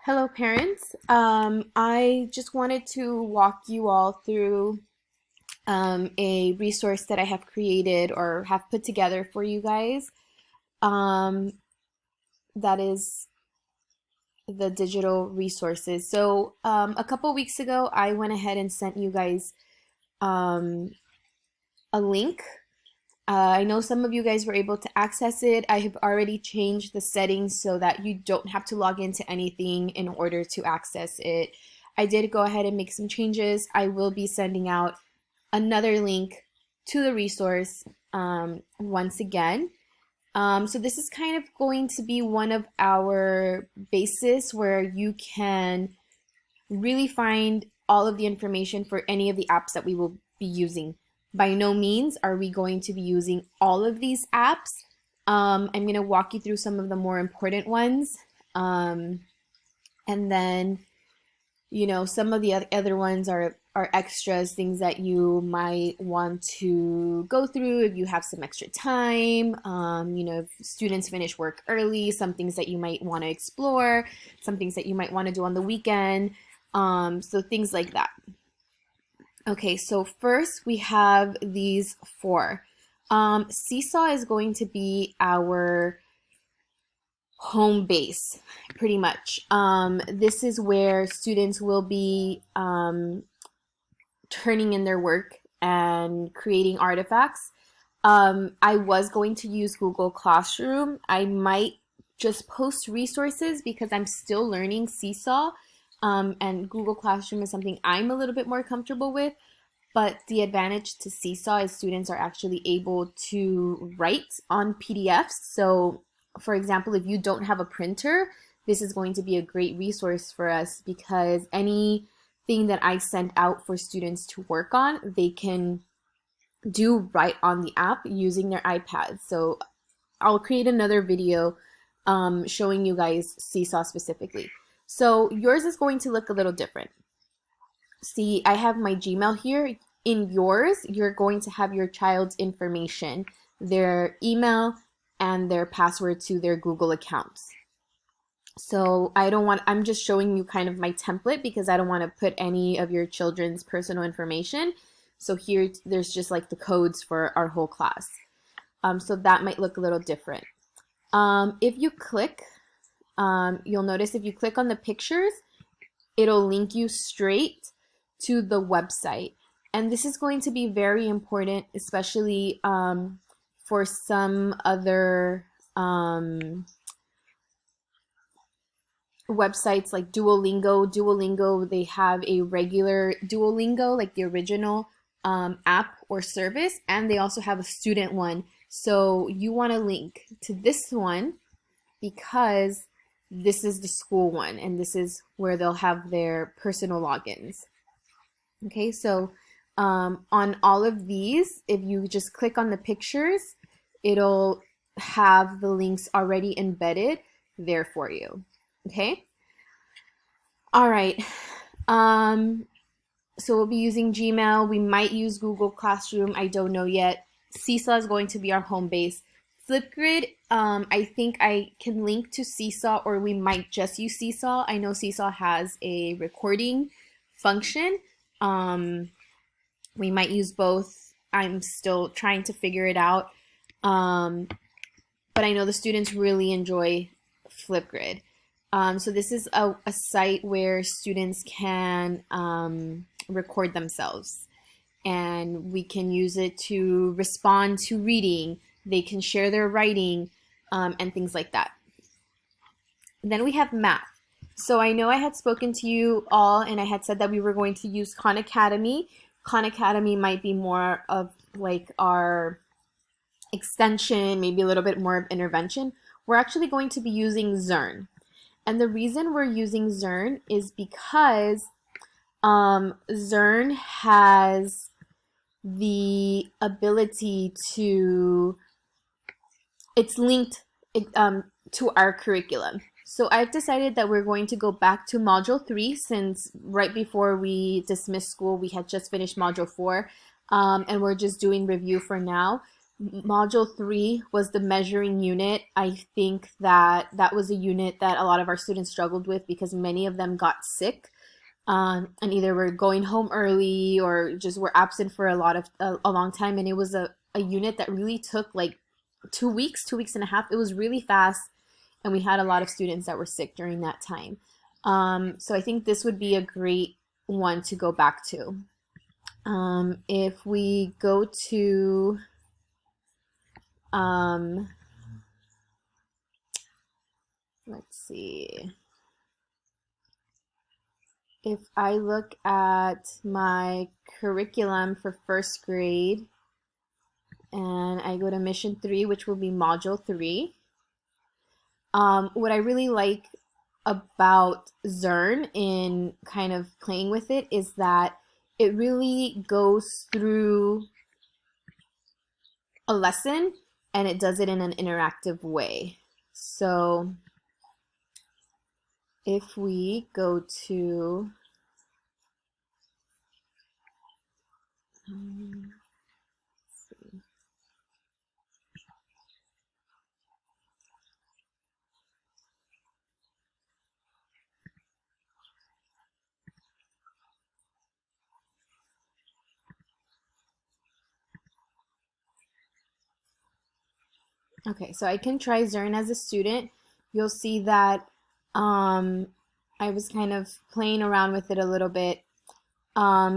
Hello, parents. I just wanted to walk you all through a resource that I have created or have put together for you guys. Um, that is the digital resources. So, a couple weeks ago, I went ahead and sent you guys um, a link. I know some of you guys were able to access it. I have already changed the settings so that you don't have to log into anything in order to access it. I did go ahead and make some changes. I will be sending out another link to the resource once again. So this is kind of going to be one of our bases where you can really find all of the information for any of the apps that we will be using. By no means are we going to be using all of these apps. I'm going to walk you through some of the more important ones. And then, some of the other ones are extras, things that you might want to go through if you have some extra time. If students finish work early, some things that you might want to explore, some things that you might want to do on the weekend. So things like that. Okay, so first we have these four. Seesaw is going to be our home base, pretty much. This is where students will be turning in their work and creating artifacts. I was going to use Google Classroom. I might just post resources because I'm still learning Seesaw. And Google Classroom is something I'm a little bit more comfortable with. But the advantage to Seesaw is students are actually able to write on PDFs. So, for example, if you don't have a printer, this is going to be a great resource for us because anything that I send out for students to work on, they can do right on the app using their iPads. So I'll create another video showing you guys Seesaw specifically. So yours is going to look a little different. See, I have my Gmail here. In yours, you're going to have your child's information, their email, and their password to their Google accounts. So I'm just showing you kind of my template because I don't want to put any of your children's personal information. So here, there's just like the codes for our whole class. So that might look a little different. If you click, you'll notice if you click on the pictures, it'll link you straight to the website. And this is going to be very important, especially for some other websites like Duolingo. Duolingo, they have a regular Duolingo, like the original app or service, and they also have a student one. So you want to link to this one because this is the school one, and this is where they'll have their personal logins. Okay, so on all of these, if you just click on the pictures, it'll have the links already embedded there for you. Okay. All right. So we'll be using Gmail. We might use Google Classroom. I don't know yet. Seesaw is going to be our home base. Flipgrid, I think I can link to Seesaw, or we might just use Seesaw. I know Seesaw has a recording function. We might use both. I'm still trying to figure it out. But I know the students really enjoy Flipgrid. So this is a site where students can record themselves, and we can use it to respond to reading. They can share their writing and things like that. Then we have math. So I know I had spoken to you all and I had said that we were going to use Khan Academy. Khan Academy might be more of like our extension, maybe a little bit more of intervention. We're actually going to be using Zern. And the reason we're using Zern is because Zern has the ability to, it's linked to our curriculum. So I've decided that we're going to go back to Module 3 since right before we dismissed school, we had just finished Module 4, and we're just doing review for now. Module 3 was the measuring unit. I think that that was a unit that a lot of our students struggled with because many of them got sick, and either were going home early or just were absent for a long time. And it was a unit that really took like 2 weeks, 2 weeks and a half. It was really fast, and we had a lot of students that were sick during that time. So I think this would be a great one to go back to. If we go to um, let's see. If I look at my curriculum for first grade and I go to mission 3, which will be module 3, what I really like about Zern in kind of playing with it is that it really goes through a lesson and it does it in an interactive way. So if we go to okay, so I can try Zern as a student. You'll see that um, I was kind of playing around with it a little bit.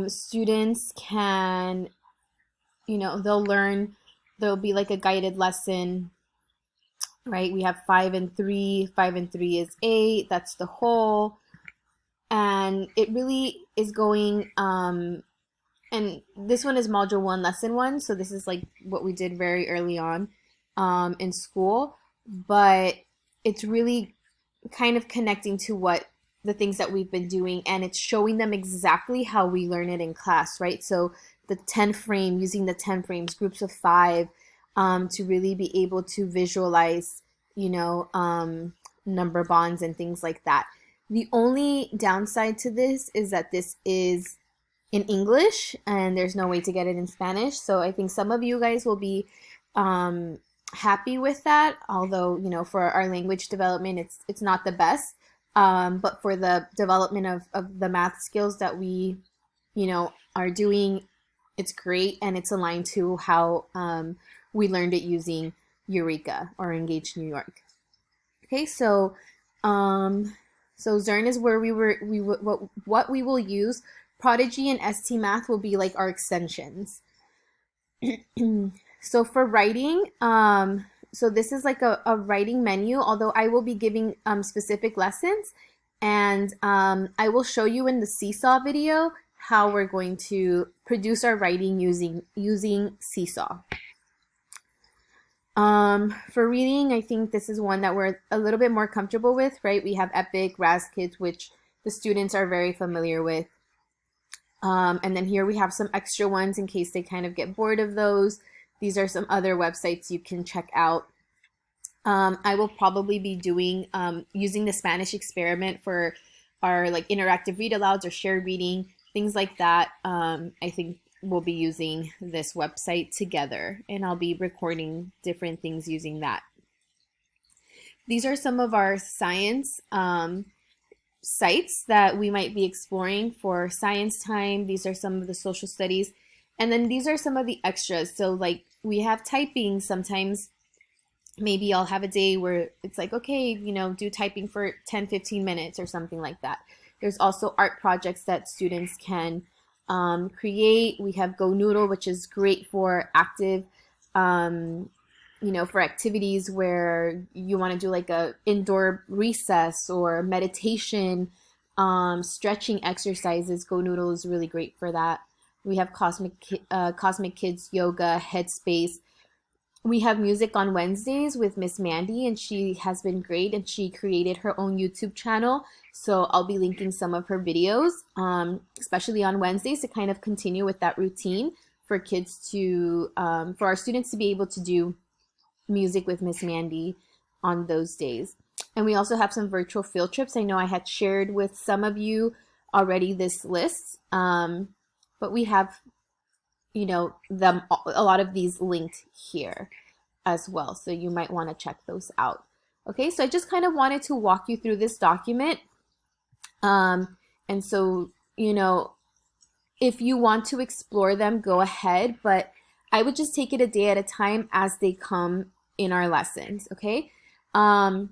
Students can, they'll learn, there'll be like a guided lesson, right? We have 5 and 3. 5 and 3 is 8. That's the whole. And it really is going, and this one is module 1, lesson 1. So this is like what we did very early on in school. But it's really kind of connecting to what the things that we've been doing, and it's showing them exactly how we learn it in class, right? So the 10 frame, using the 10 frames, groups of 5, to really be able to visualize, number bonds and things like that. The only downside to this is that this is in English and there's no way to get it in Spanish. So I think some of you guys will be happy with that, although for our language development it's not the best, but for the development of the math skills that we are doing, it's great, and it's aligned to how we learned it using Eureka or Engage New York. Okay, so Zern is where what we will use. Prodigy and ST Math will be like our extensions. So for writing, so this is like a writing menu, although I will be giving specific lessons, and I will show you in the Seesaw video how we're going to produce our writing using Seesaw. For reading, I think this is one that we're a little bit more comfortable with, right? We have Epic, Kids, which the students are very familiar with. And then here we have some extra ones in case they kind of get bored of those. These are some other websites you can check out. I will probably be doing using the Spanish experiment for our like interactive read alouds or shared reading, things like that. I think we'll be using this website together, and I'll be recording different things using that. These are some of our science sites that we might be exploring for science time. These are some of the social studies. And then these are some of the extras. So like we have typing sometimes. Maybe I'll have a day where it's like, okay, do typing for 10, 15 minutes or something like that. There's also art projects that students can create. We have Go Noodle, which is great for active, for activities where you want to do like a indoor recess or meditation, stretching exercises. Go Noodle is really great for that. We have Cosmic Kids Yoga, Headspace. We have Music on Wednesdays with Miss Mandy, and she has been great, and she created her own YouTube channel. So I'll be linking some of her videos, especially on Wednesdays, to kind of continue with that routine for kids to, for our students to be able to do music with Miss Mandy on those days. And we also have some virtual field trips. I know I had shared with some of you already this list, but we have them, a lot of these linked here as well. So you might want to check those out. Okay, so I just kind of wanted to walk you through this document. And so, if you want to explore them, go ahead, but I would just take it a day at a time as they come in our lessons, okay? The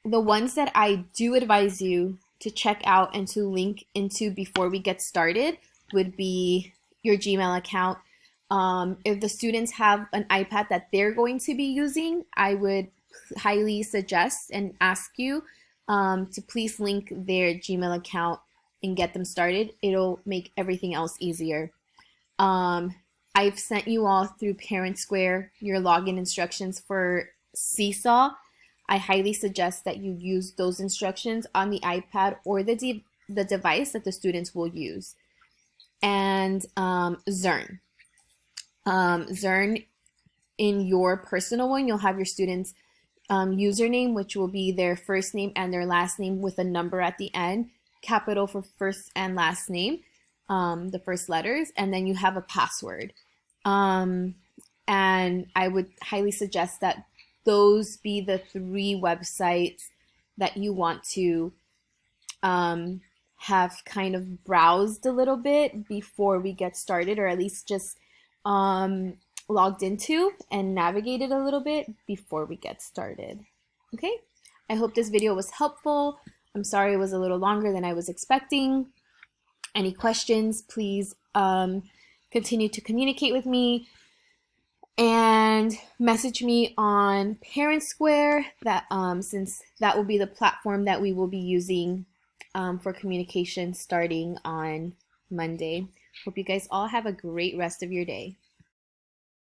ones that I do advise you to check out and to link into before we get started would be your Gmail account. If the students have an iPad that they're going to be using, I would highly suggest and ask you to please link their Gmail account and get them started. It'll make everything else easier. I've sent you all through Parent Square your login instructions for Seesaw. I highly suggest that you use those instructions on the iPad or the device that the students will use. And Zearn. Zearn, in your personal one, you'll have your students' username, which will be their first name and their last name with a number at the end, capital for first and last name, the first letters, and then you have a password. And I would highly suggest that those be the 3 websites that you want to have kind of browsed a little bit before we get started, or at least just logged into and navigated a little bit before we get started. Okay, I hope this video was helpful. I'm sorry it was a little longer than I was expecting. Any questions, please continue to communicate with me and message me on Parent Square, that since that will be the platform that we will be using for communication starting on Monday. Hope you guys all have a great rest of your day.